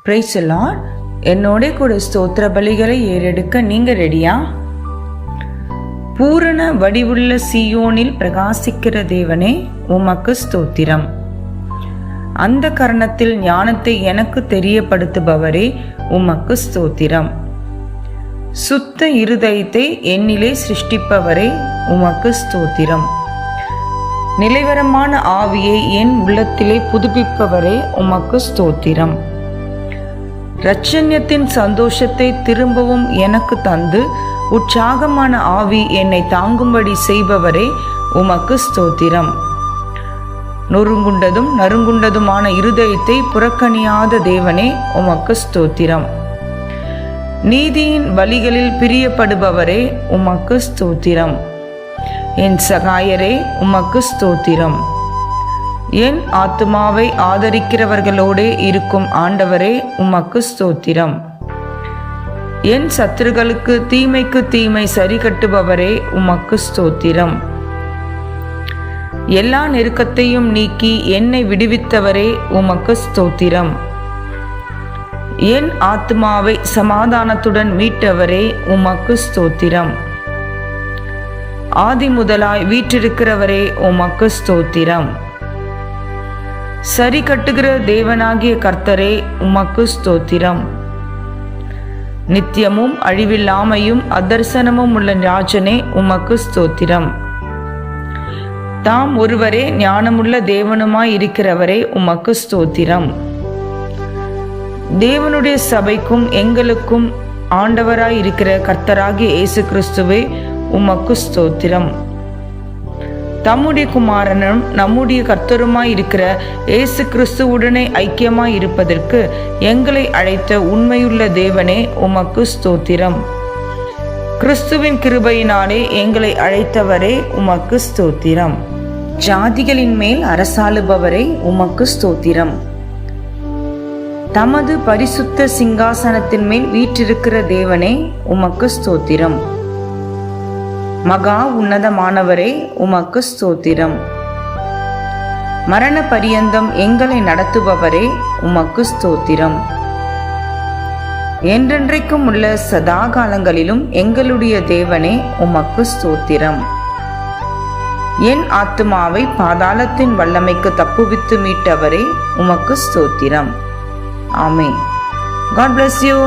Praise the Lord. என்னோட கூட ஸ்தோத்திர பலிகளை ஏறெடுக்க நீங்க ரெடியா? பூரண வடிவுள்ள சீயோனில் பிரகாசிக்கிற தேவனே உமக்கு ஸ்தோத்திரம். அந்த கரணத்தில் ஞானத்தை எனக்கு தெரியப்படுத்துபவரே உமக்கு ஸ்தோத்திரம். சுத்த இருதயத்தை என்னிலே சிருஷ்டிப்பவரே உமக்கு ஸ்தோத்திரம். நிலைவரமான ஆவியை என் உள்ளத்திலே புதுப்பிப்பவரே உமக்கு ஸ்தோத்திரம். இரட்சண்யத்தின் சந்தோஷத்தை திரும்பவும் எனக்கு தந்து உற்சாகமான ஆவி என்னை தாங்கும்படி செய்பவரே உமக்கு ஸ்தோத்திரம். நொறுங்குண்டதும் நறுங்குண்டதுமான இருதயத்தை புறக்கணியாத தேவனே உமக்கு ஸ்தோத்திரம். நீதியின் வழிகளில் பிரியப்படுபவரே உமக்கு ஸ்தோத்திரம். என் சகாயரே உமக்கு ஸ்தோத்திரம். என் ஆத்துமாவை ஆதரிக்கிறவர்களோடே இருக்கும் ஆண்டவரே உமக்கு ஸ்தோத்திரம். என் சத்துருக்களுக்கு தீமைக்கு தீமை சரி கட்டுபவரே உமக்கு ஸ்தோத்திரம். எல்லா நெருக்கத்தையும் நீக்கி என்னை விடுவித்தவரே உமக்கு ஸ்தோத்திரம். என் ஆத்துமாவை சமாதானத்துடன் மீட்டவரே உமக்கு ஸ்தோத்திரம். ஆதி முதலாய் வீற்றிருக்கிறவரே உமக்கு ஸ்தோத்திரம். சரி கட்டுகிற தேவனாகிய கர்த்தரே உமக்கு ஸ்தோத்திரம். நித்தியமும் அழிவில்லாமையும் அதர்சனமும் உள்ள ராஜனே உமக்கு ஸ்தோத்திரம். தாம் ஒருவரே ஞானமுள்ள தேவனுமாய் இருக்கிறவரே உமக்கு ஸ்தோத்திரம். தேவனுடைய சபைக்கும் எங்களுக்கும் ஆண்டவராய் இருக்கிற கர்த்தராகிய இயேசு கிறிஸ்துவே உமக்கு ஸ்தோத்திரம். தம்முடைய குமாரனும் நம்முடைய கர்த்தருமாய் இருக்கிற இயேசு கிறிஸ்துவுடனே ஐக்கியமாய் இருப்பதற்கு எங்களை அழைத்த உண்மையுள்ள தேவனே உமக்கு ஸ்தோத்திரம். கிறிஸ்துவின் கிருபையினாலே எங்களை அழைத்தவரே உமக்கு ஸ்தோத்திரம். ஜாதிகளின் மேல் அரசாளுபவரே உமக்கு ஸ்தோத்திரம். தமது பரிசுத்த சிங்காசனத்தின் மேல் வீற்றிருக்கிற தேவனே உமக்கு ஸ்தோத்திரம். மகா உன்னதமானவரே உமக்கு ஸ்தோத்திரம். மரண பரியந்தம் எங்களை நடத்துபவரே உமக்கு ஸ்தோத்திரம். என்றென்றைக்கும் உள்ள சதா காலங்களிலும் எங்களுடைய தேவனே உமக்கு ஸ்தோத்திரம். என் ஆத்துமாவை பாதாளத்தின் வல்லமைக்கு தப்புவித்து மீட்டவரே உமக்கு ஸ்தோத்திரம். ஆமென். God bless you.